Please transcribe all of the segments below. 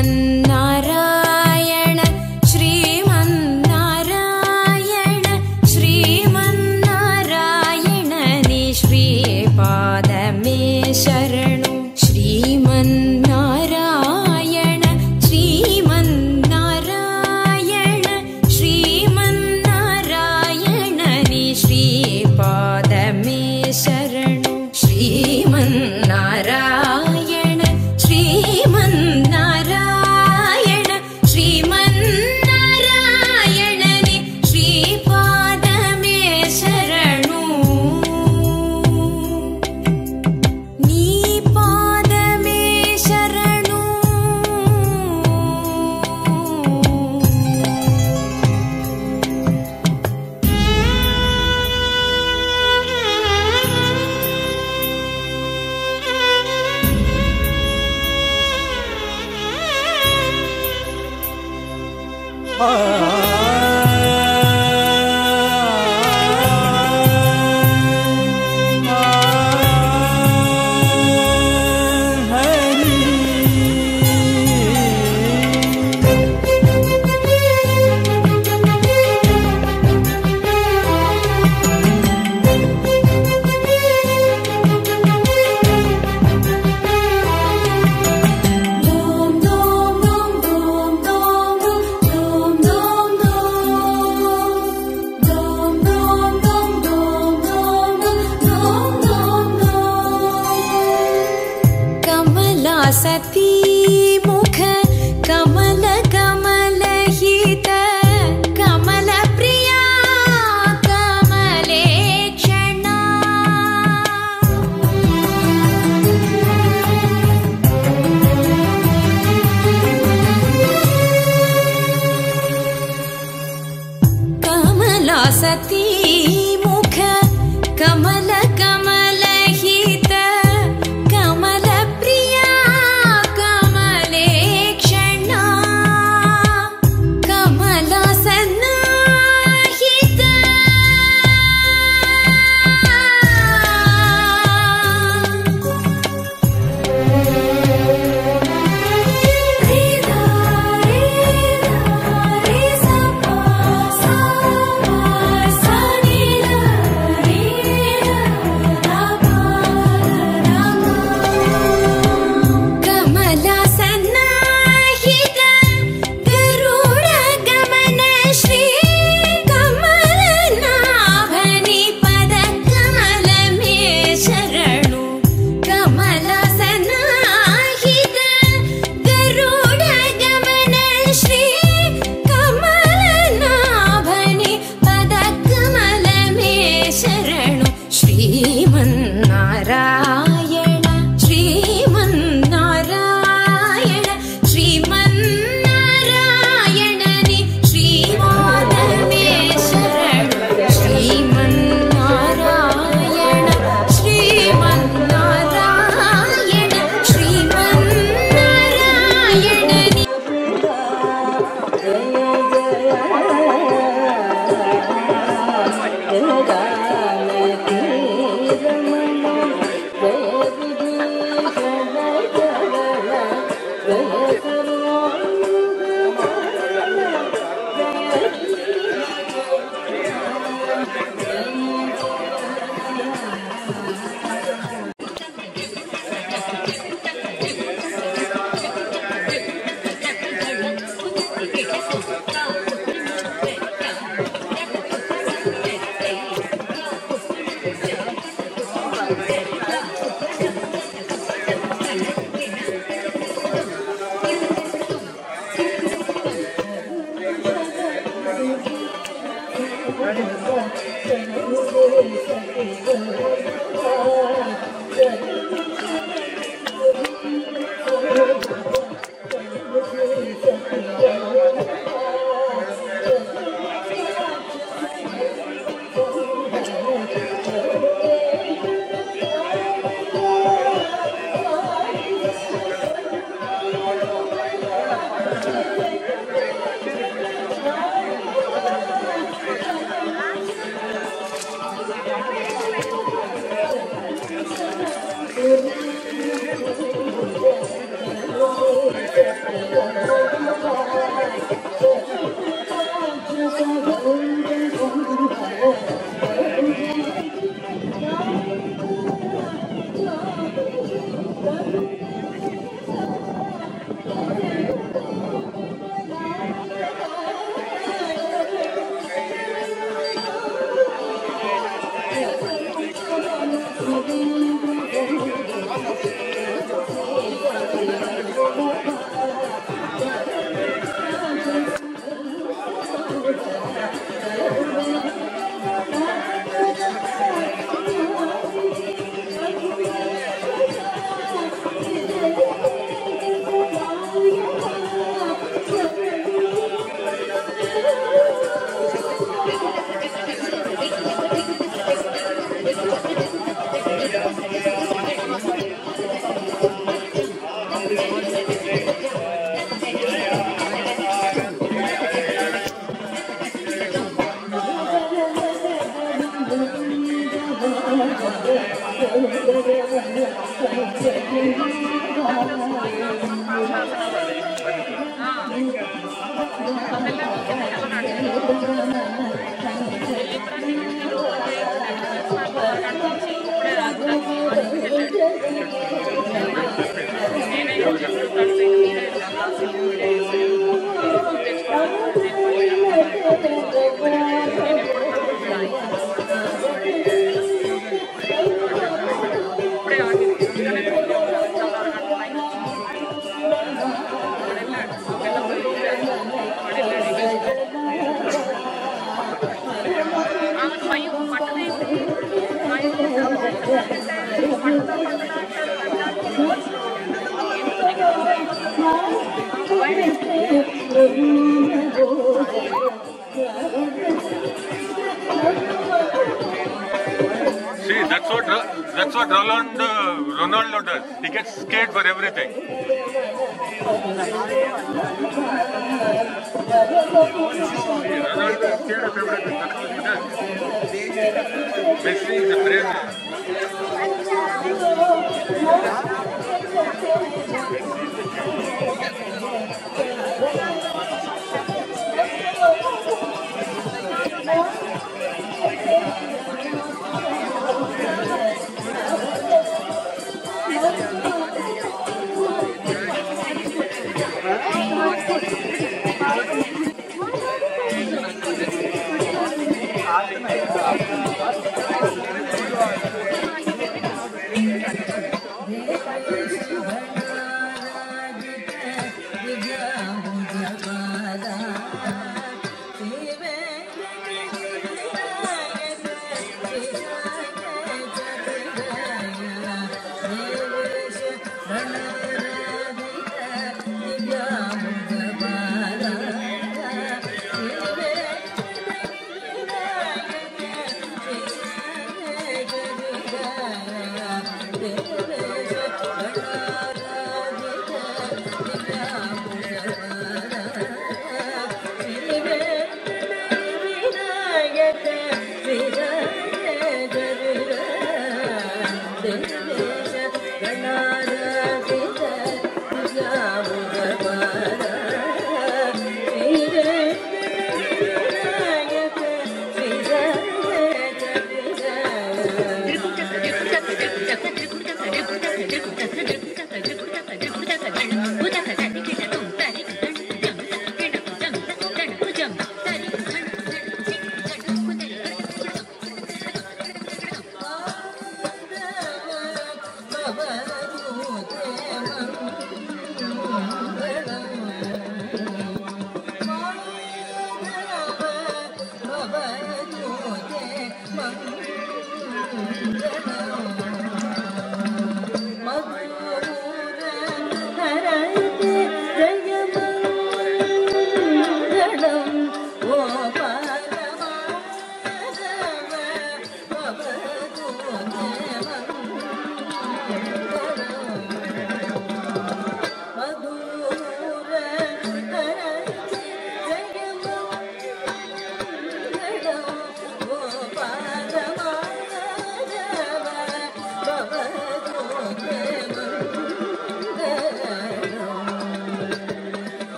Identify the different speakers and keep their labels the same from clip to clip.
Speaker 1: श्रीमन्नारायण श्रीमन्नारायण श्रीमन्नारायण नि श्रीपादमे शरणु श्रीमन्नारायण श्रीमन्नारायण श्रीमन्नारायण नि श्रीपादमे शरणु श्रीमन्नारायण श्रीमन्नारायण श्रीमन्नारायण नि श्रीपादमे शरणु नी पादमे शरणु सती मुख कमल कमल हित कमल प्रिया कमलेक्षणा कमला सती मुख कमल कमल हित कमल प्रिया कमलेक्षणा कमला सन्नाहित श्रीमन्नारायण श्रीमन्नारायण श्रीमन्नारायण नि श्रीपादमे शरणु श्रीमन्नारायण श्रीमन्नारायण श्रीमन्नारायण नि
Speaker 2: See, that's what Ronaldo does. He gets scared for everything. Ronaldo is scared of everything. That's what he does. Messi is a brave man.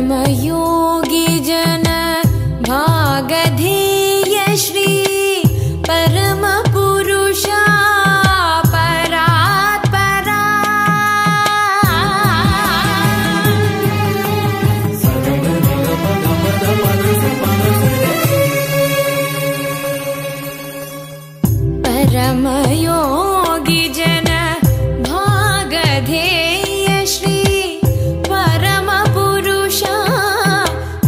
Speaker 1: परमयोगी जन भागधेय श्री परम पुरुषा परात्परा परमयोगी जन भागधेय श्री परम पुरुषा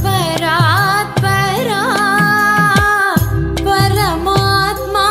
Speaker 1: परात्परा परमात्मा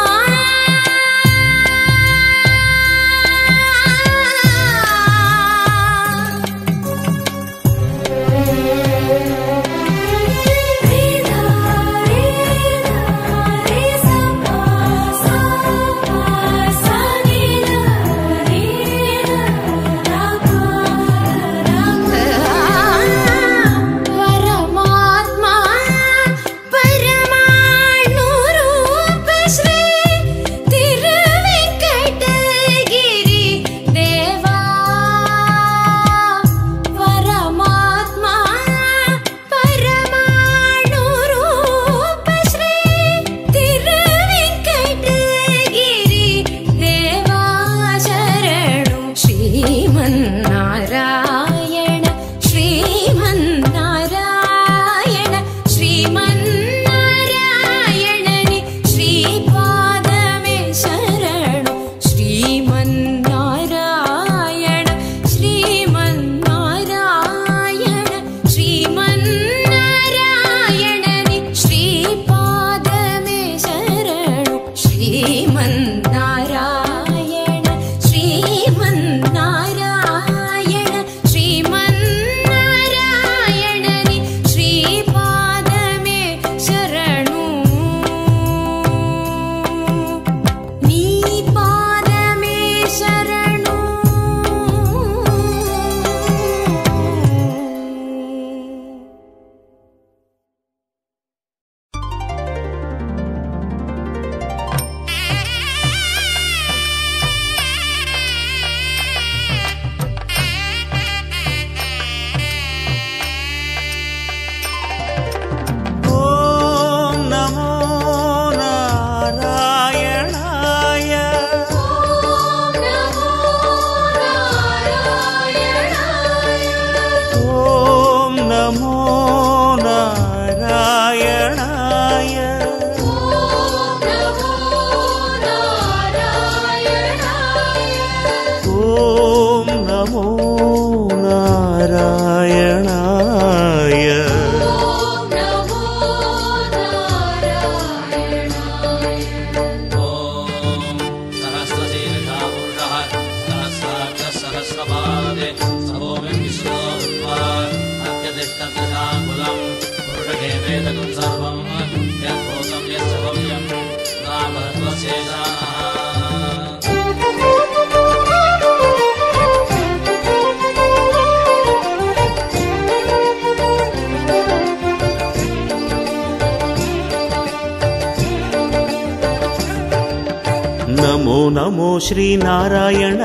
Speaker 3: नमो नमो श्री नारायण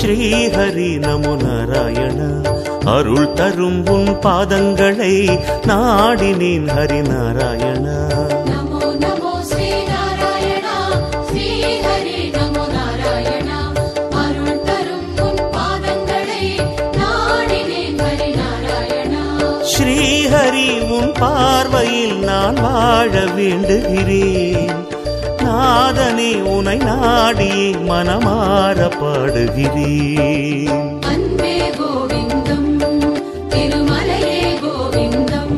Speaker 3: श्री हरि नमो नारायण अरुள் தரும் உன் பாதங்களை நாடினேன் ஹரி நாராயண
Speaker 1: நமோ நமோ ஸ்ரீ நாராயணா ஸ்ரீ ஹரி நமோ நாராயணா அருள் தரும் உன் பாதங்களை நாடினேன் ஹரி நாராயணா
Speaker 3: ஸ்ரீ ஹரி உன் பார்வையில் நான் வாழ வேண்டுகிறேன் நாதனே உனை நாடி மனமார பாடுகிறேன்
Speaker 1: அன்பே கோவிந்தம் திருமலையே கோவிந்தம்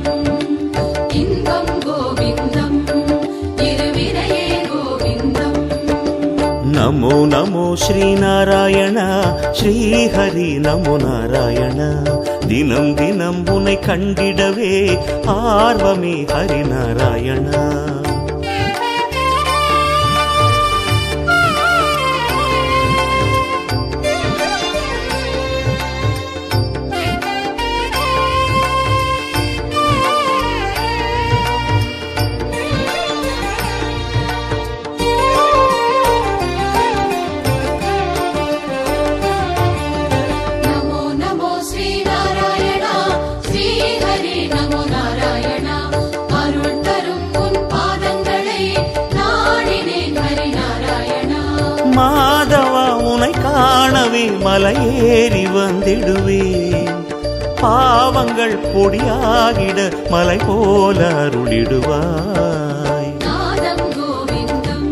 Speaker 1: இன்பம் கோவிந்தம் இருவினையே கோவிந்தம்
Speaker 3: நமோ நமோ ஸ்ரீ நாராயண ஸ்ரீ ஹரி நமோ நாராயண தினம் தினம் உன்னை கண்டிடவே ஆர்வமே ஹரி நாராயண
Speaker 1: நமோ நமோ ஸ்ரீ நாராயணா ஸ்ரீ ஹரி
Speaker 3: வாழ்வே மலையேறி வந்திடுவேன். பாவங்கள் பொடியாகிட மலை போல அருளிடுவாய்.
Speaker 1: நாதம் கோவிந்தம்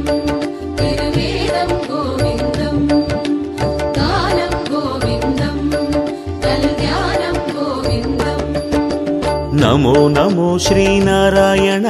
Speaker 1: திருவேதம் கோவிந்தம் காலம் கோவிந்தம் கல்யாணம் கோவிந்தம்.
Speaker 3: நமோ நமோ ஸ்ரீநாராயண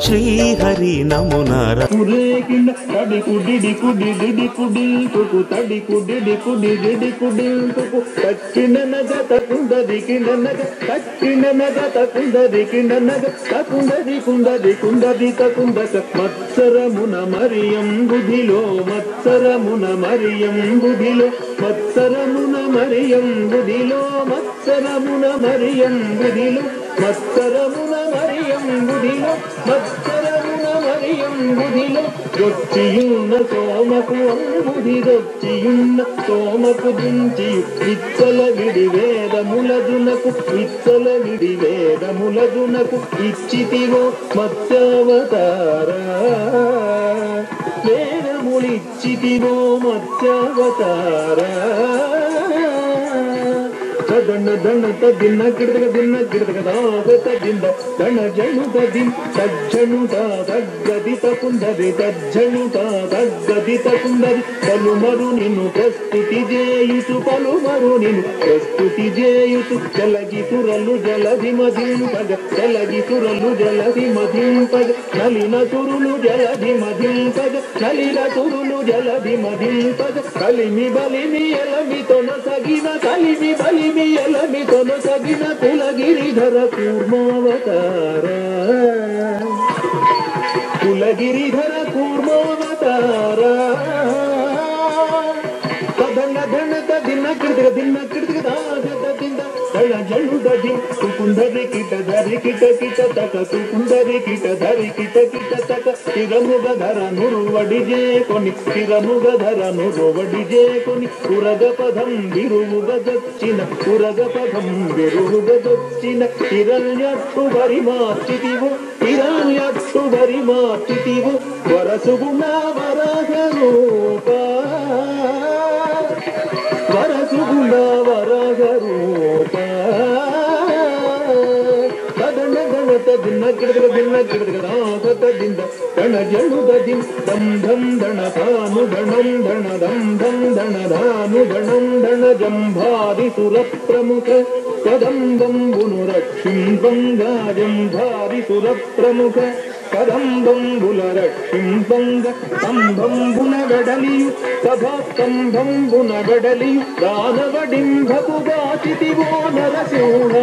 Speaker 3: ஸ்ரீஹரி நமோ நாராயண.
Speaker 4: குரேகிண்ட தடி குடிடி குடிடி குடில் துகு தடி குடிடி குடிடி குடில் துகு தக்கின நக தகுந்ததி கிணநக தக்கின நக தகுந்ததி கிணநக தகுந்ததி குந்ததி குந்ததி தகுந்தக மத்சரமுன மரியம் புதிலோ மத்சரமுன மரியம் புதிலோ மத்சరమున మరియం బుధిలో మత్సరమున మరియం బుధిలో మత్సరమున మరియం బుధిలో మత్సరమున మరియం బుధిలో దొచ్చియున్న సోమకు అంబుధి దొచ్చియున్న సోమకు దుంచియు విత్తల విడి వేదములదునకు విత్తల విడి వేదములదునకు ఇచ్చితివో మత్స్యావతారా వేదములిచ్చితివో మత్స్యావతారా దణ దణ తదిన్న గిడదగ దాగతదింద దణ జణుదదిం తజ్జణుద తగ్గదిత కుందది తజ్జణుద తగ్గదిత కుందది పలుమరు నిన్ను ప్రస్తుతి చేయుచు పలుమరు నిన్ను ప్రస్తుతి చేయుచు జలగి సురలు జలధి మధింపగ జలగి సురలు జలధి మధింపగ నలిన సురులు జలధి మధింపగ నలిన సురులు జలధి మధింపగ కలిమి బలిమి ఎలమితోన సగిన కలిమి బలిమి ఎలమితోన సగిన కులగిరిధర కూర్మావతార కులగిరిధర కూర్మావతార తదన ధన తదిన కిడదగ దాగతదింద దళ జణుదది కుందరి కిట ధరి కిట కిట తక కుందరి కిట ధరి కిట కిట తక తిరముగ ధర నురువడి జేకొని తిరముగ ధర నురువడి జేకొని కురగ పదం విరువుగ దొచ్చిన కురగ పదం విరువుగ దొచ్చిన హిరణ్యట్టు వరి మార్చితివు హిరణ్యట్టు వరి మార్చితివు వరసుగుణ వరగ రూప వరసుగుణ వరగ రూప తదన దణ తదిన గిడదగ దాగతదింద దణ జణుదదిం దం ధం దణ ధాను దణం దణ దం ధం దణ ధాను దణం దణ జంభాది సుర ప్రముఖ కదంబంబును రక్షింపంగా జంభాది సుర ప్రముఖ కదంబంబుల రక్షింపంగ స్తంభంబున గడలియు సభాస్తంభంబున గడలియు దానవడింభకు గాచితివో నరసింహ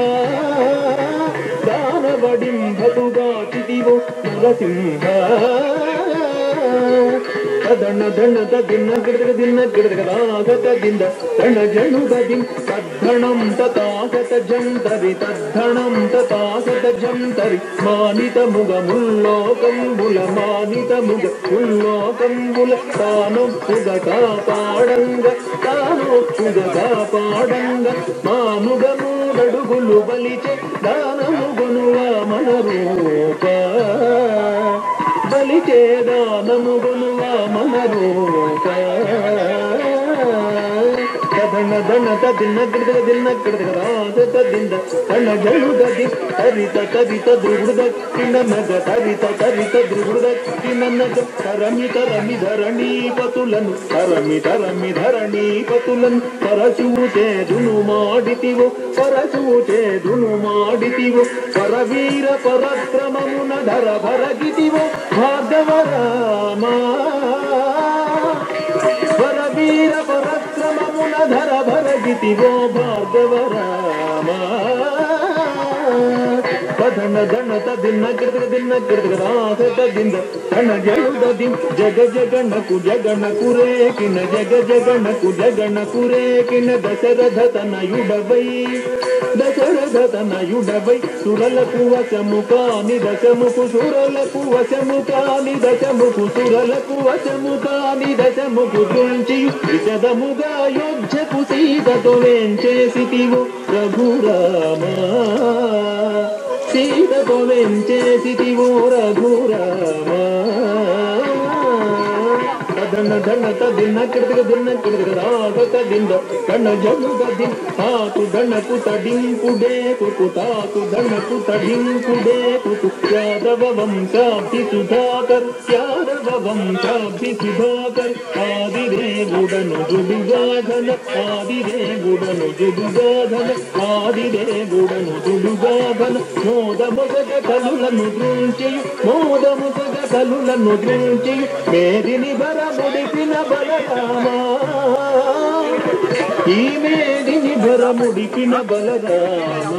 Speaker 4: దానవడింభకు గాచితివో నరసింహ దణ దణ తదిన గిడదగ దాగతదింద దణ జణుదదిం తద్ధణం తతాగత జంతరి తద్ధణం తతాగత జంతరి మానిత ముగ ముల్లోకంబుల మానిత ముగ ముల్లోకంబుల తానొప్పుగ కాపాడంగ తానొప్పుగ కాపాడంగ మాముగ మూడడుగులు బలిచే దానముగునువా మన రూప బలిచే దానముగునువా మన రూప దణ దణ తదిన గిడదగ దాగతదింద దణ జణుదది తరిత తరిత దృగుడదక్కిన నగ తరిత తరిత దృగుడదక్కిన నగ తరమి తరమి ధరణీపతులను తరమి తరమి ధరణీపతులను పరశువు చేదును మాడితివో పరశువు చేదును మాడితివో పరవీర పరక్రమమున ధర భరగితివో భార్గవ రామా పరవీర పరక్రమమున ధర భరగితివో భార్గవ రామా దణ దణ తదిన గిడదగ దాగతదింద దణ జణుదదిం జగ జగణకు జగణకు రేకిన జగ జగణకు జగణకు రేకిన దశరథ తనయుడవై దశరథ తనయుడవై సురలకు వశము కాని దశముకు సురలకు వశము కాని దశముకు సురలకు వశము కాని దశముకు తుంచియు విశదముగా యోధ్యకు సీతతో వేంచేసితివో రఘురామా సీతతో వేంచేసితివో రఘురామా ಧನ ಧನ ದಿನ ಕಿಡಿದ ದಿನ ಕಿಡಿದ ದಿಂದ ಕಣ್ಣ ಜನುದ ದಿನ ತಾತು ಧನ ಕುತ ಡಿಂಕುಡೆ ಕುಕು ತಾತು ಧನ ಕುತ ಡಿಂಕುಡೆ ಕುಕು ಯಾದವ ವಂಶಾಬ್ಧಿ ಸುಧಾಕರ್ ಯಾದವ ವಂಶಾಬ್ಧಿ ಸುಧಾಕರ್ ಆದಿದೇವುಡನು ಜುಡುಗಾಧನ ಆದಿದೇವುಡನು ಜುಡುಗಾಧನ ಆದಿದೇವುಡನು ಜುಡುಗಾಧನ ಮೋದ ಮೊಗದ ಕಲುలను ದೃಂಚಿಯು ಮೋದ ಮೊಗದ ಕಲುలను ದೃಂಚಿಯು ಮೇದಿನಿ ಬರ ಮುಡಿಪಿನ ಬಲರಾಮ ಈ ಮೇದಿನಿ ಬರ ಮುಡಿಪಿನ ಬಲರಾಮ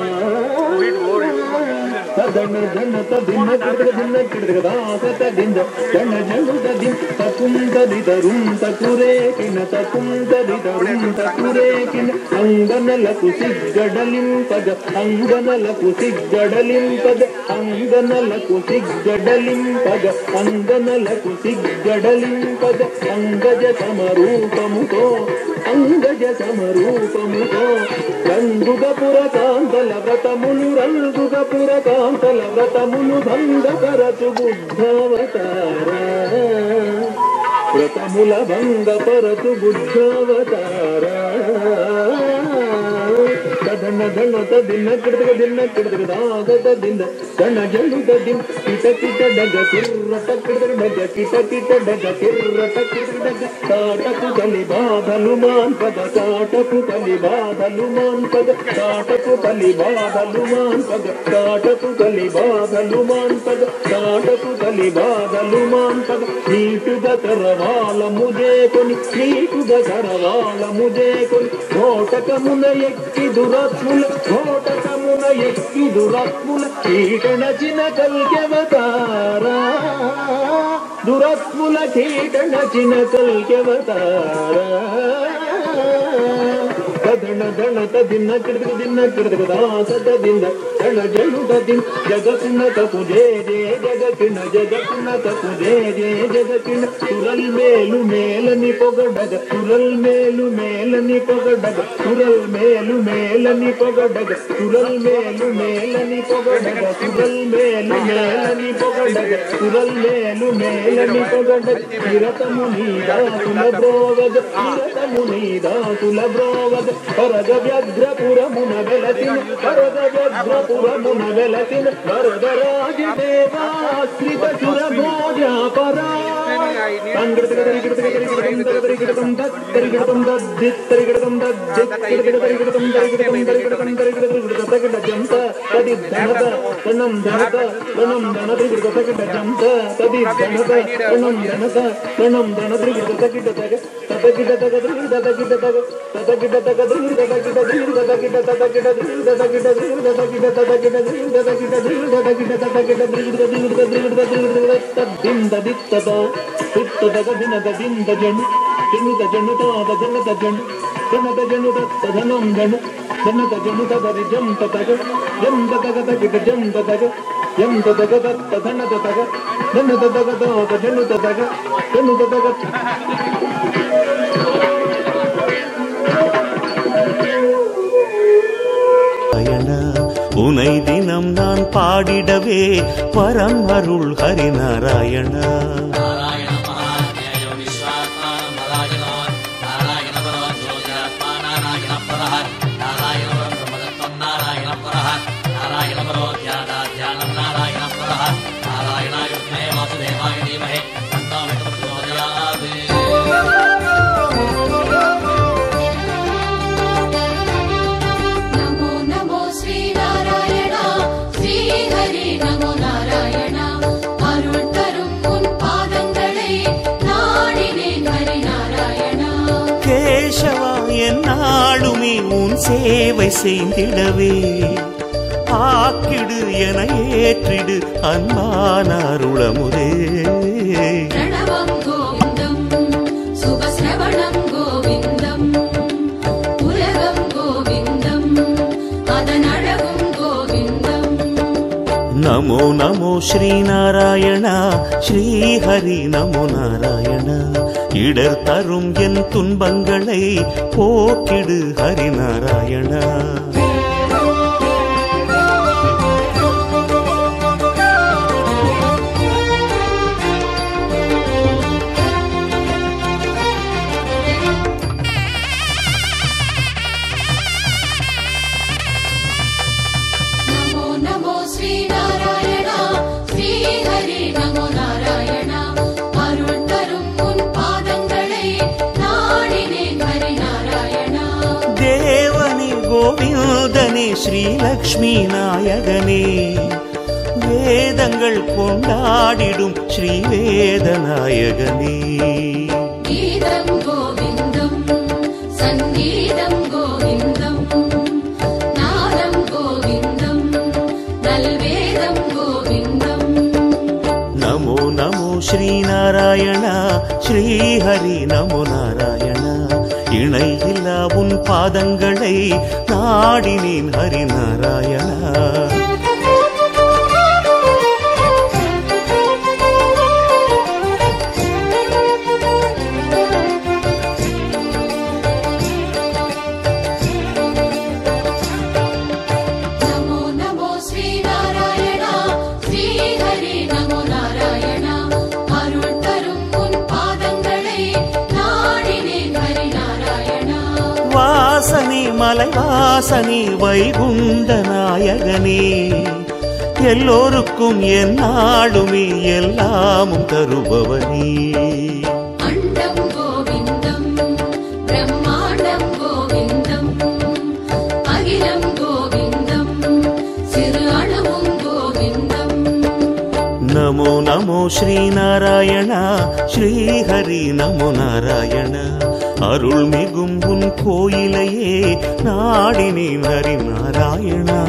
Speaker 4: ಧನ ಧನ ದಿನ ಕಿಡಿದ ದಿಂದ ಕಣ ಜನುದ ದಿನ ತಕುಂದರಿದರುಂ ತಕುರೇಕಿನ ತಕುಂದರಿದರುಂ ತಕುರೇಕಿನ ಅಂಗನలకు ಸಿಗ್ಗಡಲಿಂಪದ ಅಂಗನలకు ಸಿಗ್ಗಡಲಿಂಪದ ಅಂಗನలకు ಸಿಗ್ಗಡಲಿంపద అంగనలకు సిగ్గడలింపద అంగజ సమరూపముతో అంగజ సమరూపముతో రంగుగపుర కాంతల వ్రతములు రంగుగపుర కాంతల వ్రతములు భంగపరచు బుద్ధావతార వ్రతముల భంగపరచు బుద్ధావతార ಧನ ಧನ ದಿನ ಕಿಡಿದ ದಿಂದ ಕಣ ಜನುದ ದಿನ ಕಿಟ ಕಿಟ ಡಗ ಕಿರ್ರಟ ಕಿಡಿದ ಡಗ ಕಿಟ ಕಿಟ ಡಗ ಕಿರ್ರಟ ಕಿಡಿದ ಡಗ ಕಾಟಕು ಕಲಿ ಬಾಧಲು ಮಾನ್ ಪದ ಕಾಟಕು ಕಲಿ ಬಾಧಲು ಮಾನ್ ಪದ ಕಾಟಕು ಕಲಿ ಬಾಧಲು ಮಾನ್ ಪದ ಕಾಟಕು ಕಲಿ ಬಾಧಲು ಮಾನ್ ಪದ ಕಾಟಕು ಕಲಿ ಬಾಧಲು ಮಾನ್ ಪದ ನೀಟುಗ ಕರವಾಲ ಮುಜೆ ಕೊನಿ ನೀಟುಗ ಕರವಾಲ ಮುಜೆ ಕೊನಿ ನೋಟಕమున ఎక్కి దురత్ముల కోటకమున ఎక్కి దురత్ముల కీటన చిన కల్కెవతారా దురత్ముల కీటన చిన కల్కెవతారా ಧನ ಧನ ದಿನ ಕಿಡಿದ ದಿಂದ ಕಣ ಜನುದ ದಿನ ಜಗತ್ತಿನ ತಪು ಜೇ ಜೇ ಜಗತ್ತಿನ ಜಗತ್ತಿನ ತಪು ಜೇ ಜೇ ಜಗತ್ತಿನ ಸುರಲ್ ಮೇಲು ಮೇಲನಿ ಪೊಗಡಗ ಸುರಲ್ ಮೇಲು ಮೇಲನಿ ಪೊಗಡಗ ಸುರಲ್ ಮೇಲು ಮೇಲನಿ ಪೊಗಡಗ ಸುರಲ್ ಮೇಲು ಮೇಲನಿ ಪೊಗಡಗ ಸುರಲ್ ಮೇಲು ಮೇಲನಿ ಪೊಗಡಗ ಸುರಲ್ ಮೇಲು ಮೇಲನಿ ಪೊಗಡಗ ನಿರತ ಮುನೀದ ಸುಲಭೋವಗ ನಿರತ ಮುನೀದ ಸುಲಭೋವಗ ವರದ ವ್ಯಗ್ರಪುರಮುನ ಬೆಲತಿನ ವರದ ವ್ಯಗ್ರಪುರಮುನ ಬೆಲತಿನ ವರದ ರಾಜದೇವಾಶ್ರಿತ ಸುರ ಭೋಜಾಪರ ದಿನದ ದಿಂದ ಜನು ಜನುದ ಜನುದಾದ ಜನದ ಜನು ಜನದ ಜನುದ ಧನಂ ಜನು ಜನದ ಜನುದ ದರಿ ಜಂತ ತಗ ಜಂತ ತಗದ ಗಿಡ ಜಂತ ತಗ ಜಂತ ತಗದ ಧನದ ತಗ ಧನದ ತಗದ ಜನುದ ತಗ ಜನುದ ತಗ
Speaker 3: உனை தினம் நான் பாடிடவே பரம் அருள் ஹரிநாராயண நாளுமே உன் சேவை செய்திடவே ஆக்கிடு என ஏற்றிடு அன்பான அருளமுதே.
Speaker 1: பிரணவம் கோவிந்தம் சுபஸ்ரவணம் கோவிந்தம் உலகம் கோவிந்தம் அதன் அழகும் கோவிந்தம்.
Speaker 3: நமோ நமோ ஸ்ரீநாராயண ஸ்ரீஹரி நமோ நாராயண. இடர் தரும் என் துன்பங்களை போக்கிடு ஹரிநாராயண. நாதனே ஸ்ரீலக்ஷ்மி நாயகனே வேதங்கள் கொண்டாடிடும் ஸ்ரீவேதநாயகனே
Speaker 1: கீதம் கோவிந்தம் சங்கீதம் கோவிந்தம் நாதம் கோவிந்தம் நல்வேதம் கோவிந்தம்
Speaker 3: நமோ நமோ ஸ்ரீநாராயண ஸ்ரீஹரி நமோ நாராயண இணையில்லா உன் பாதங்களை நாடினேன் ஹரிநாராயண மலைவாசனே வைகுண்ட நாயகனே எல்லோருக்கும் என்னாலுமே எல்லாமும் தருபவனே
Speaker 1: அண்டம் கோவிந்தம் பிரம்மாண்டம் கோவிந்தம் அகிலம் கோவிந்தம் சிறு அணுவும் கோவிந்தம்
Speaker 3: நமோ நமோ ஸ்ரீநாராயண ஸ்ரீஹரி நமோ நாராயண அருள் மிகும் உன் கோயிலையே நாடினேன் ஹரிநாராயணா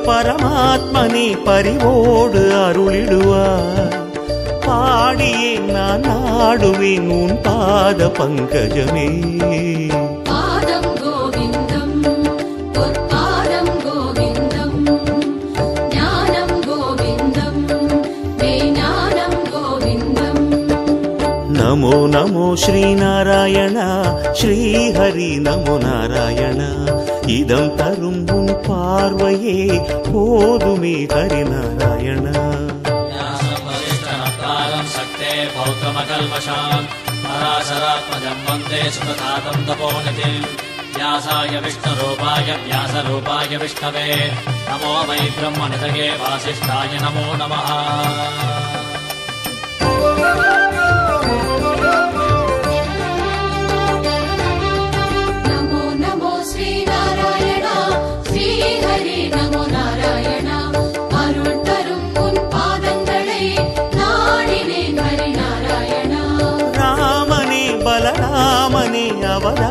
Speaker 3: பரமாத்மனே பரிவோடு அருளிடுவார் பாடியே நான் நாடுவேன் உன் பாத பங்கஜமே
Speaker 1: பாதம் கோவிந்தம் பொற்பாதம் கோவிந்தம் ஞானம் கோவிந்தம் ஞானம் கோவிந்தம்
Speaker 3: நமோ நமோ ஸ்ரீநாராயண ஸ்ரீஹரி நமோ நாராயண இதம் தரும் உன் பார்வையே போதுமே ஹரிநாராயண
Speaker 5: சக்தே பௌத்திரமகல்மஷாம் பராசராத்மஜம் வந்தே சுகதாதம் தபோநிதிம் व्यासाय विष्णुरूपाय व्यासरूपाय विष्णवे नमो वै ब्रह्मनिधये वासिष्ठाय नमो नमः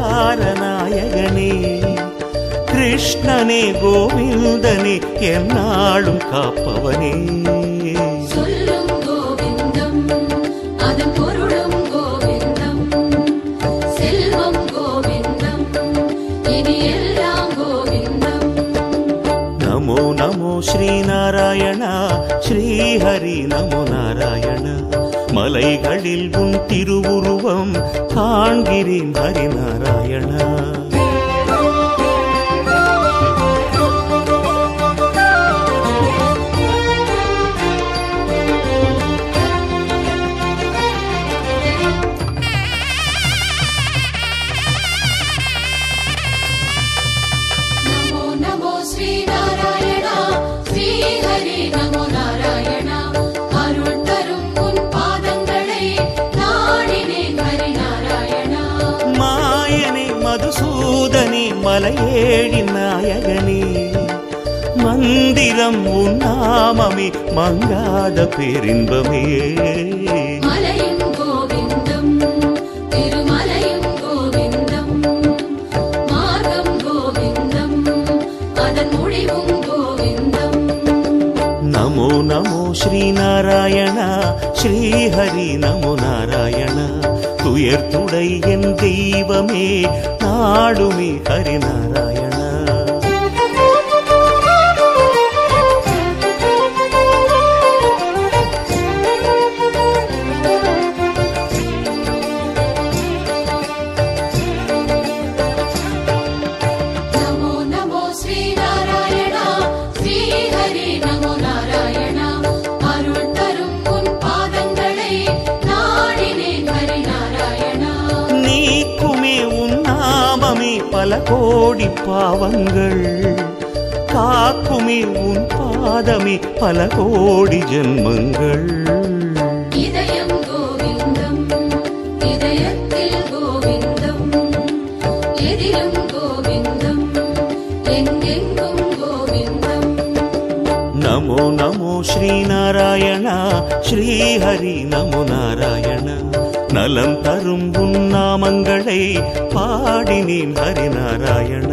Speaker 3: அவதாரநாயகனே கிருஷ்ணனே கோவிந்தனே என்னாலும் காப்பவனே
Speaker 1: சொல்லும் கோவிந்தம் அதன் பொருளும் கோவிந்தம் செல்வம் கோவிந்தம் இனி எல்லாம் கோவிந்தம்
Speaker 3: நமோ நமோ ஸ்ரீநாராயண ஸ்ரீஹரி நமோ நாராயண மலைகளில் உன் திருவுருவம் காண்கிறேன் ஹரிநாராயண
Speaker 1: நமோ நமோ ஸ்ரீநாராயண ஸ்ரீஹரி நமோ நாராயண அருள் தரும் உன் பாதங்களை நாடினேன் ஹரிநாராயண
Speaker 3: மாயனே மதுசூதனே மலையேழி நாயகனே மந்திரம் உன் நாமமே மங்காத பேரின்பமே
Speaker 1: மலையும் கோவிந்தம் திருமலையும் கோவிந்தம் மார்க்கம் கோவிந்தம் அதன் முடிவும் கோவிந்தம்
Speaker 3: நமோ நமோ ஸ்ரீநாராயண ஸ்ரீஹரி நமோ நாராயண துயர்த்துடை என் தெய்வமே நாடுமே ஹரிநாராயண பல கோடி பாவங்கள் காக்குமே உன் பாதமே பல கோடி ஜென்மங்கள்.
Speaker 1: இதயம் கோவிந்தம் இதயத்தில் கோவிந்தம் எதிலும் கோவிந்தம் எங்கெங்கும் கோவிந்தம்.
Speaker 3: நமோ நமோ ஸ்ரீநாராயணா ஸ்ரீஹரி நமோ நாராயண. நலம் தரும் உன் நாமங்களை பாடினேன் ஹரிநாராயண.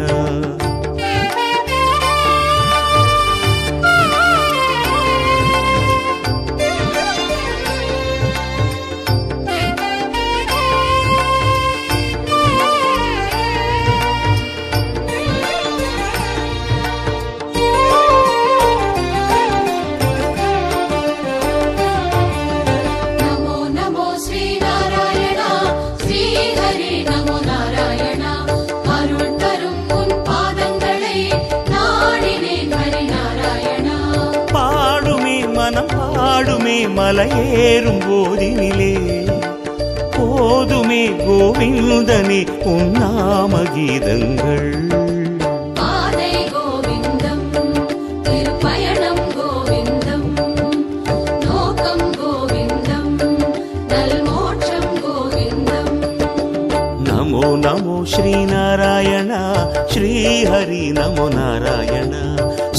Speaker 3: மலையேறும் போதினிலே போதுமே கோவிந்தனே உன் நாம கீதங்கள்.
Speaker 1: பாதை கோவிந்தம் திருப்பயணம் கோவிந்தம் நோக்கம் கோவிந்தம் நல்மோட்சம் கோவிந்தம். நமோ
Speaker 3: நமோ ஸ்ரீநாராயணா ஸ்ரீஹரி நமோ நாராயண.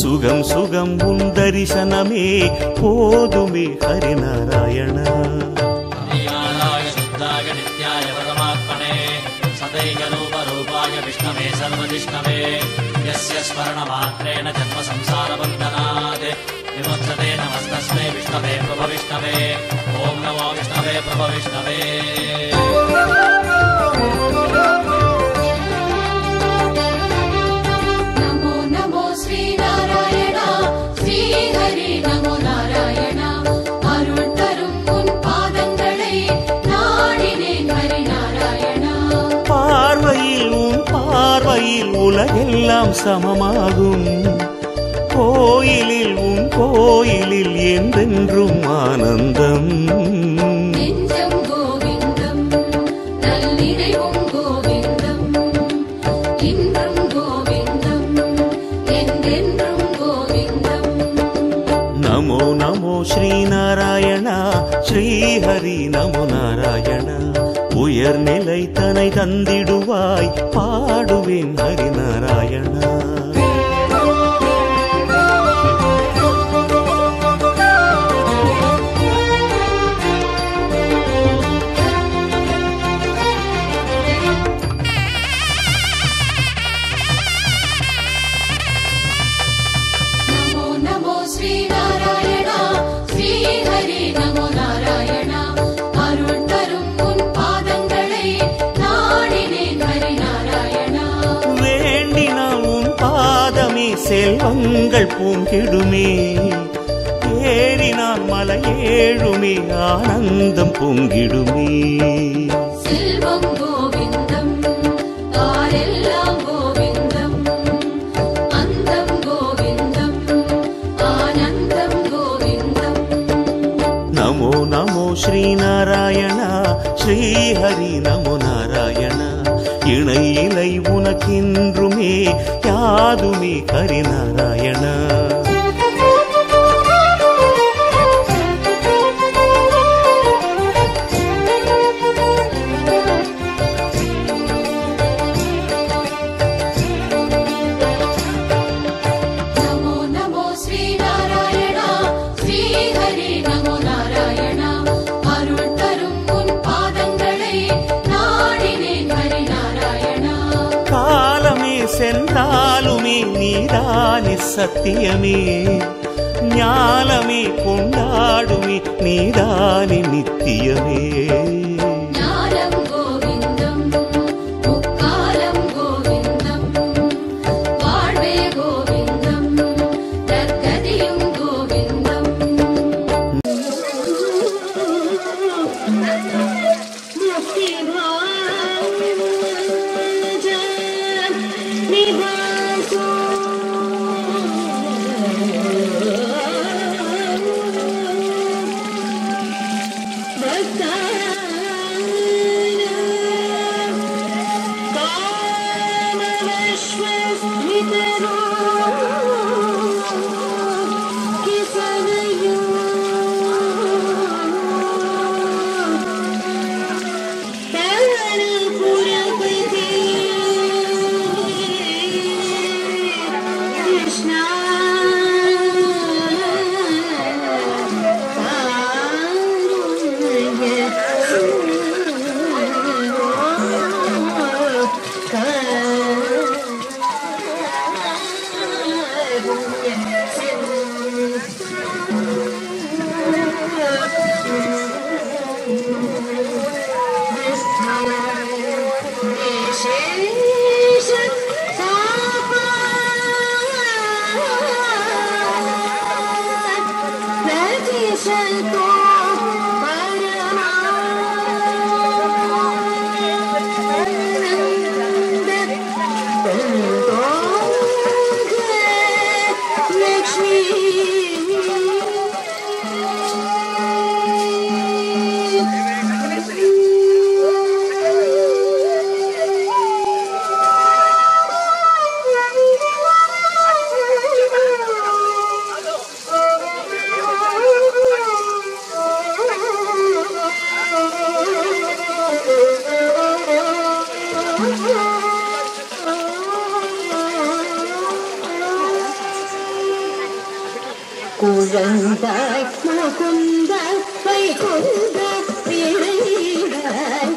Speaker 3: சுகம் சுகம் உன் தரிசனமே போதுமே ஹரிநாராயண.
Speaker 5: அநியாய சுத்தாய நித்யாய பரமாத்மனே சதைக ரூப ரூபாய விஷ்ணவே சர்வதிஷ்ணவே யஸ்ய ஸ்மரணமாத்ரேண ஜன்ம சம்சார பந்தனாத் விமுக்ததே நமஸ்தஸ்மை விஷ்ணவே பிரப விஷ்ணவே. ஓம் நமோ விஷ்ணவே பிரப விஷ்ணவே.
Speaker 3: உலகெல்லாம் சமமாகும் கோயிலில் உன் கோயிலில் என்றென்றும் ஆனந்தம்.
Speaker 1: நெஞ்சம் கோவிந்தம் நல்லிறைவும் கோவிந்தம் இன்றும் கோவிந்தம் என்றென்றும் கோவிந்தம்.
Speaker 3: நமோ நமோ ஸ்ரீநாராயணா ஸ்ரீஹரி நமோ நாராயண. உயர்நிலை தனை தந்திடுவாய் பாடுவேன் ஹரிநாராயண.
Speaker 1: நமோ நமோ ஸ்ரீநாராயணா ஸ்ரீஹரி நமோ நாராயணா. அருள் தரும் உன் பாதங்களை நாடினேன் ஹரிநாராயணா.
Speaker 3: வேண்டினால் உன் பாதமே செல்வங்கள் பூங்கிடுமே. ஏறினான் மலை ஏழுமே ஆனந்தம் பொங்கிடுமே.
Speaker 1: செல்வம் கோவிந்தம் ஆரெல்லாம் கோவிந்தம் அந்தம் கோவிந்தம் ஆனந்தம் கோவிந்தம்.
Speaker 3: நமோ நமோ ஸ்ரீநாராயணா ஸ்ரீஹரி நமோ நாராயண. இணை இலை உனக்கின்றுமே யாதுமே ஹரிநாராயண.
Speaker 1: நமோ நமோ ஸ்ரீநாராயணா ஸ்ரீஹரி நமோ நாராயணா. அருள் தரும் உன் பாதங்களை நாடினேன் ஹரிநாராயணா.
Speaker 3: காலமே சென்றாலுமே நீதானே சத்தியமே. ஞானமே கொண்டாடுமே நீதானே நித்தியமே.
Speaker 1: ஞானம் கோவிந்தம் முக்காலம் கோவிந்தம் வாழ்வே கோவிந்தம் நற்கதியும் கோவிந்தம்.
Speaker 6: Bye. குழந்தாய் முகுந்தாய் வைகுந்தாய் விளைந்தாய்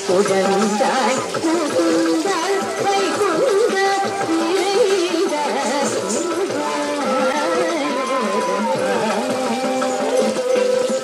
Speaker 6: குழந்தாய் முகுந்தாய் வைகுந்தாய் விளைந்தாய் குழந்தாய் முகுந்தாய் வைகுந்தாய்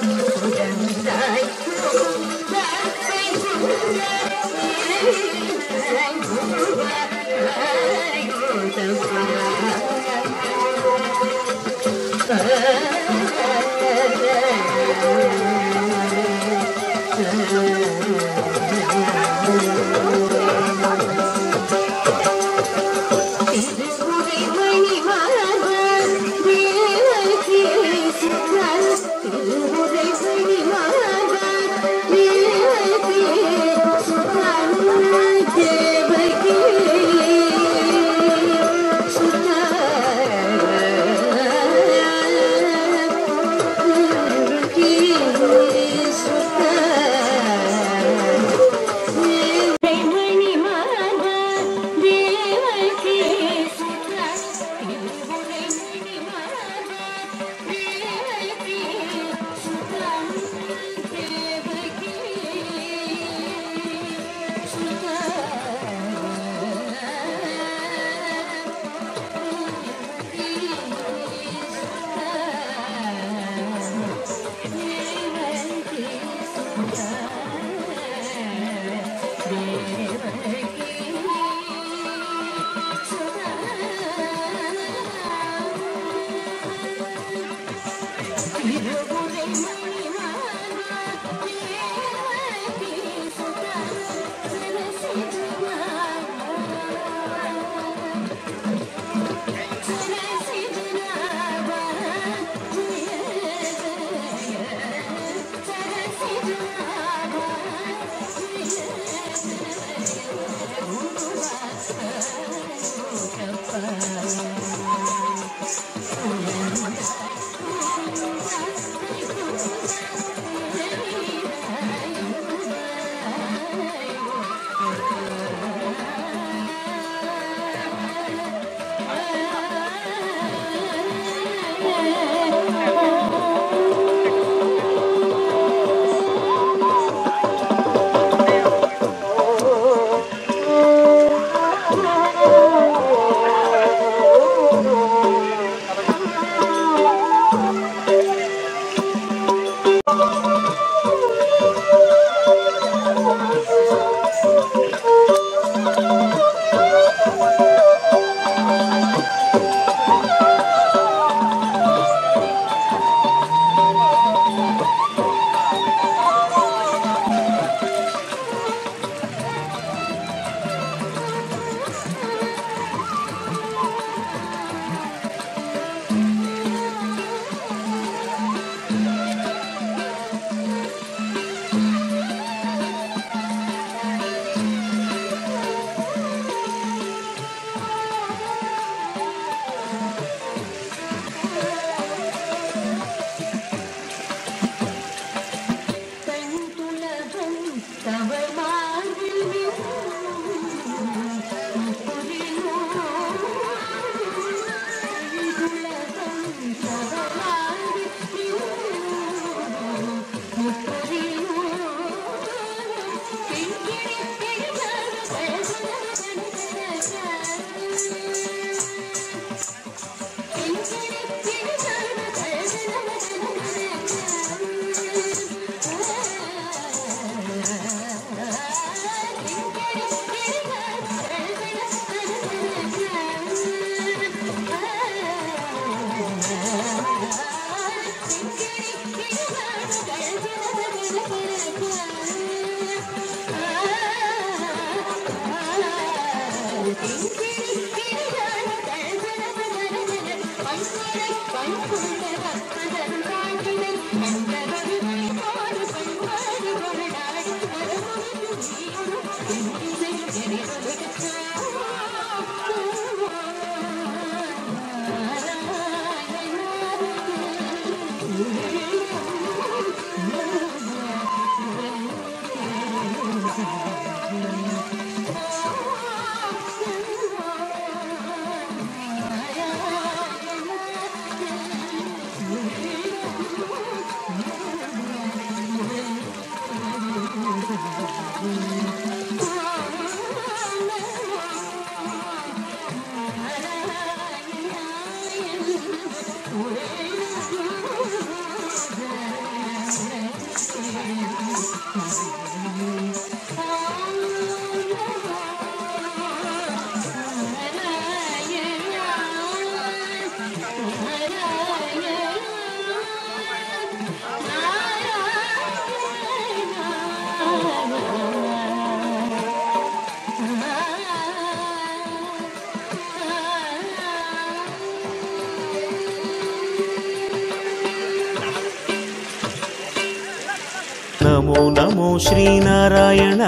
Speaker 3: நமோ நமோ ஸ்ரீநாராயண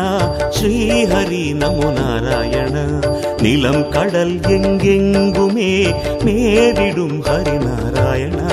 Speaker 3: ஸ்ரீஹரி நமோ நாராயண. நிலம் கடல் எங்கெங்குமே மேறிடும் ஹரிநாராயணா.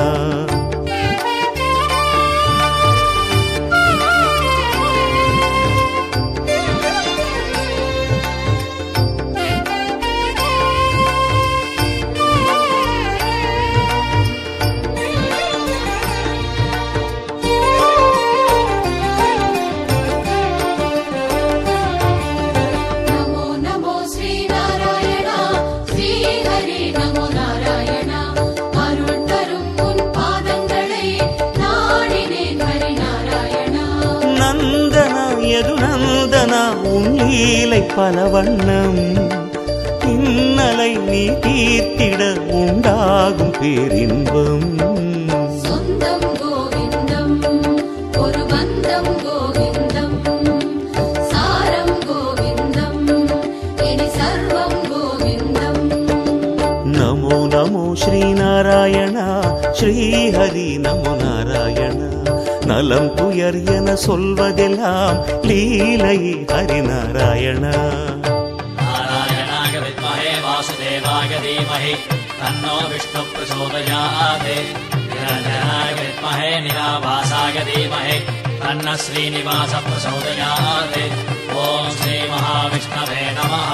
Speaker 3: லீலை பல வண்ணம் இன்னலை நீ தீர்த்திட உண்டாகும் பேரின்பம்.
Speaker 1: சொந்தம் கோவிந்தம் ஒரு பந்தம் கோவிந்தம் சாரம் கோவிந்தம் இனி சர்வம் கோவிந்தம்.
Speaker 3: நமோ நமோ ஸ்ரீநாராயண ஸ்ரீஹரி நமோ நாராயண. நலம் துயர் என சொல்வதெல்லாம் லீலை ஹரிநாராயண.
Speaker 5: நாராயணாய வித்மஹே வாசுதேவாய தீமஹி தன்னோ விஷ்ணு பிரச்சோதயாத். நிரஞ்சனாய வித்மஹே நிராபாசாய தீமஹி தன்ன ஸ்ரீனிவாச பிரச்சோதயாத். ஓம் ஸ்ரீ மகாவிஷ்ணவே நமः.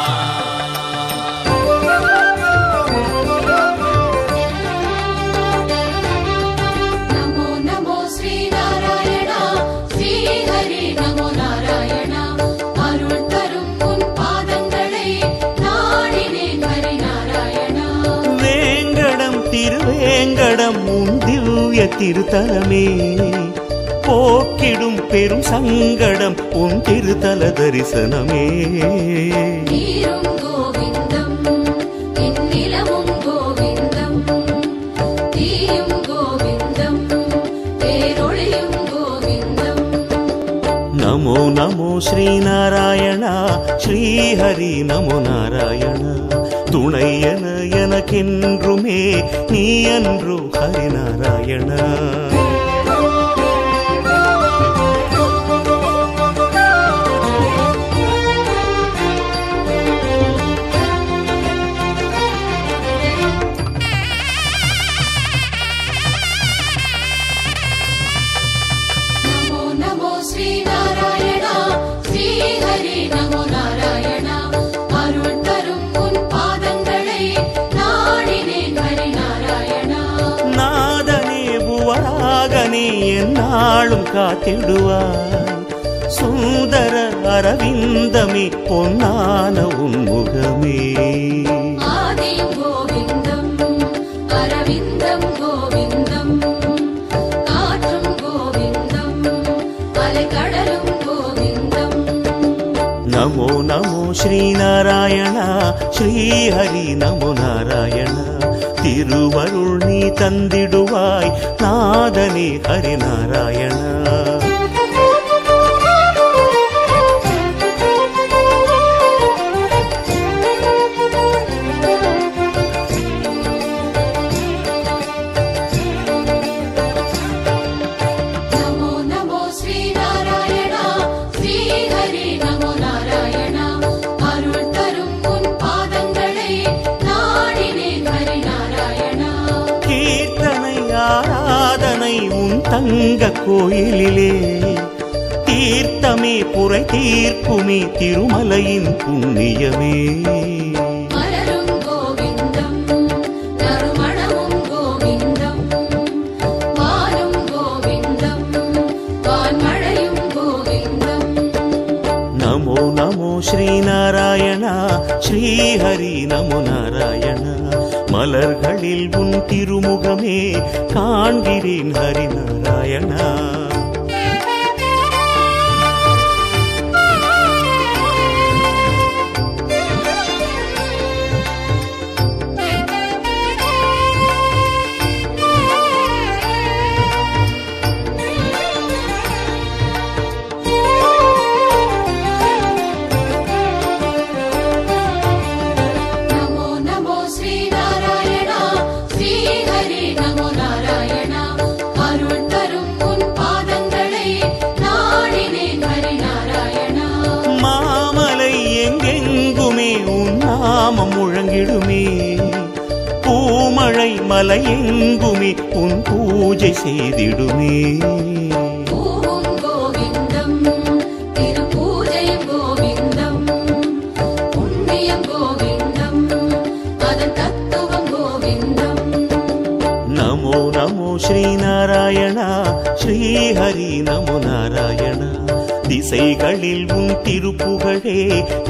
Speaker 3: திருவேங்கடம் உன் திவ்ய திருத்தலமே போக்கிடும் பெரும் சங்கடம் உன் திருத்தல தரிசனமே.
Speaker 1: நீரும் கோவிந்தம் என் நிலமும் கோவிந்தம் தீயும் கோவிந்தம் பேரொளியும் கோவிந்தம்.
Speaker 3: நமோ நமோ ஸ்ரீநாராயண ஸ்ரீஹரி நமோ நாராயண. துணை என எனக்கென்றுமே நீ அன்று ஹரிநாராயண.
Speaker 1: நமோ நமோ ஸ்ரீநாராயண ஸ்ரீஹரி நமோ நாராயண. அருள் தரும் உன் பாதங்களை நாடினேன் ஹரிநாராயணா.
Speaker 3: நாதனே புவராகனே என்னாலும் காத்திடுவாய். சுந்தர அரவிந்தமே பொன்னான உன்முகமே.
Speaker 1: ஆதியும் கோவிந்தம் அரவிந்தம் கோவிந்தம் காற்றும் கோவிந்தம் அலைக்கடலும் கோவிந்தம்.
Speaker 3: நமோ நமோ ஸ்ரீநாராயண ஸ்ரீஹரி நமோ நாராயண. திருவருள் நீ தந்திடுவாய் நாதனே ஹரிநாராயண.
Speaker 1: நமோ நமோ ஸ்ரீநாராயண ஸ்ரீஹரி நமோ நாராயண. அருள் தரும் உன் பாதங்களை நாடினேன் ஹரிநாராயணா.
Speaker 3: கீர்த்தனை ஆராதனை உன் தங்க கோயிலிலே தீர்த்தமே புரை தீர்க்குமே திருமலையின் புண்ணியமே.
Speaker 1: மலரும் கோவிந்தம் நறுமணமும் கோவிந்தம் வானும் கோவிந்தம் வான்மழையும் கோவிந்தம்.
Speaker 3: நமோ நமோ ஸ்ரீநாராயண ஸ்ரீஹரி நமோ நாராயண. மலர்களில் உன் திருமுகமே காண்கிறேன் ஹரிநாராயண.
Speaker 1: நமோ நமோ ஸ்ரீநாராயண ஸ்ரீஹரி நமோ நாராயண. அருள் தரும் உன் பாத
Speaker 3: பொங்கிடுமே. பூமழை மலையெங்குமே உன் பூஜை செய்திடுமே.
Speaker 1: பூவும் கோவிந்தம், திருப்பூஜையும் கோவிந்தம், புண்ணியம் கோவிந்தம், அதன் தத்துவம் கோவிந்தம்.
Speaker 3: நமோ நமோ ஸ்ரீநாராயணா, ஸ்ரீஹரி நமோ நாராயணா. திசைகளில் உன் திருப்புகழே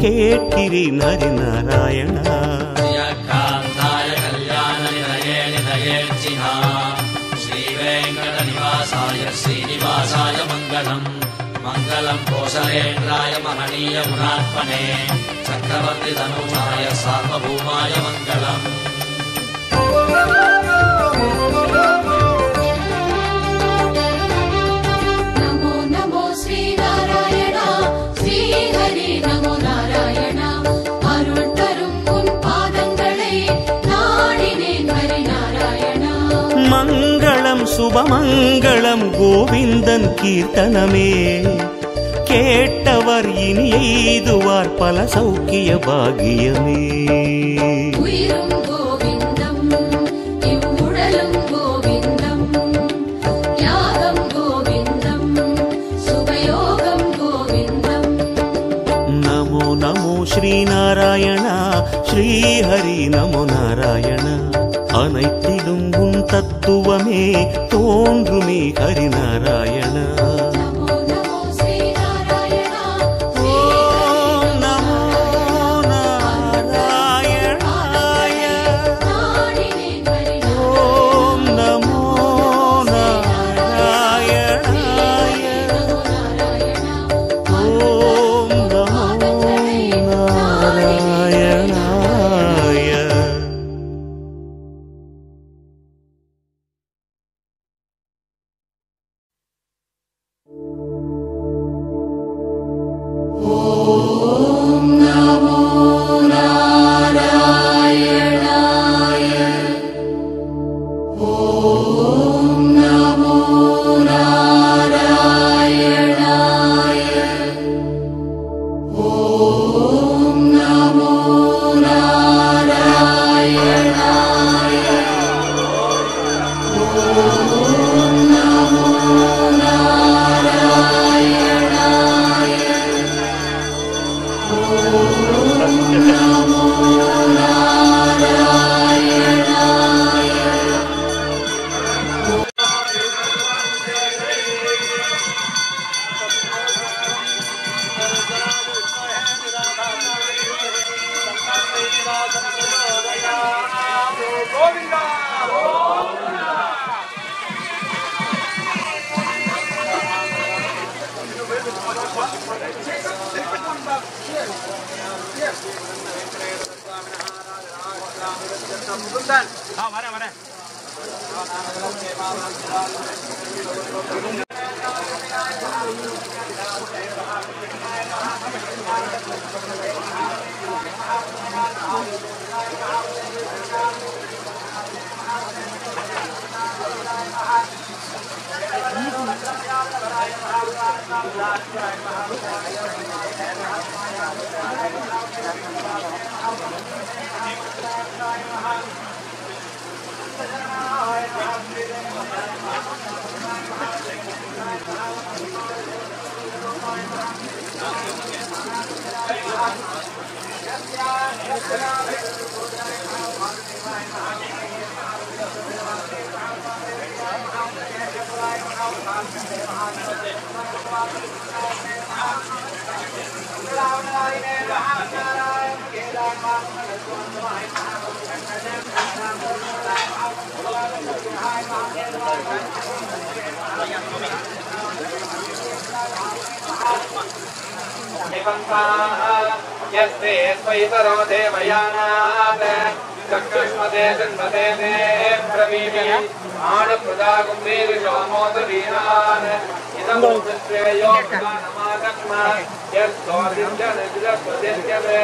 Speaker 3: கேட்கிறேன் ஹரிநாராயணா.
Speaker 5: श्रीवेङ्कटनिवासाय श्रीनिवासाय मङ्गलम् मङ्गलम् कोसलेन्द्राय महनीय गुणात्मने चक्रवर्ति तनूजाय सार्वभौमाय मङ्गलम्.
Speaker 1: नमो नमो श्रीनारायण श्रीहरि नमो नारायण अरुள் தரும் உன் பாதங்களை நாடினேன் ஹரிநாராயணா.
Speaker 3: மங்களம் சுபமங்களம் கோவிந்தன் கீர்த்தனமே. கேட்டவர் இனி எய்துவார் பல சௌக்கிய பாகியமே.
Speaker 1: உயிரும் கோவிந்தம், இவ்வுடலும் கோவிந்தம், யாகம் கோவிந்தம், சுபயோகம் கோவிந்தம்.
Speaker 3: நமோ நமோ ஸ்ரீநாராயணா, ஸ்ரீஹரி நமோ நாராயணா. அனைத்திலும் உன் தத்துவமே தோன்றுமே ஹரிநாராயணா.
Speaker 1: நமோ நமோ ஸ்ரீநாராயண
Speaker 3: ஓம் நமோ நாராயணாய.
Speaker 1: நாடினேன் ஹரிநாராயணா.
Speaker 3: ஓம் நமோ நாராயணாய.
Speaker 1: நமோ நாராயணா
Speaker 3: ஓம் நமோ நாராயணாய.
Speaker 7: यस्ते स्वैतरो देवयानात् चक्षुष्मते जन्मते ते प्रवीमि आणप्रदागुम्भीर्षो मोदवीरान् इदं श्रेयो नमागक्म यस्सोदित्यनुजस्वदित्यते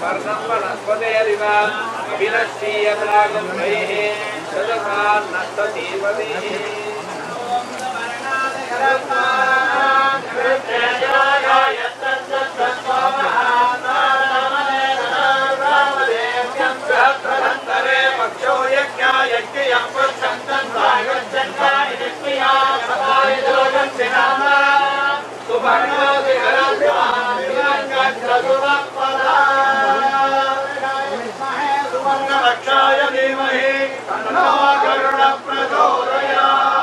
Speaker 7: वर्णं वनस्पतेरिव अभिनश्येयत्रागुम्भैः सदसा नष्टतीवतिः
Speaker 8: गरुडाय धीमहि तन्नो गरुडः प्रचोदयात्।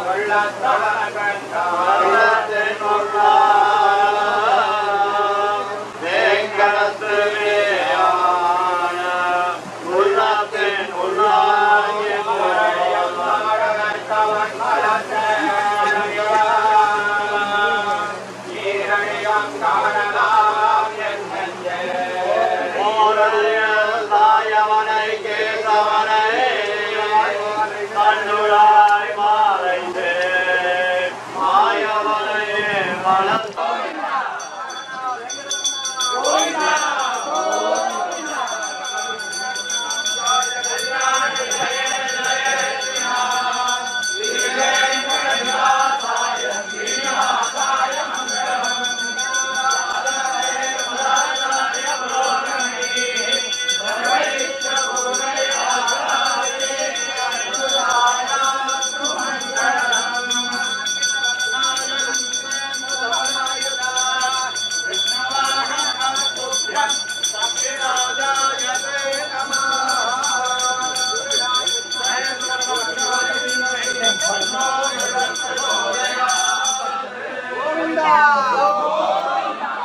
Speaker 7: வெள்ளத்தவன கண்டாய்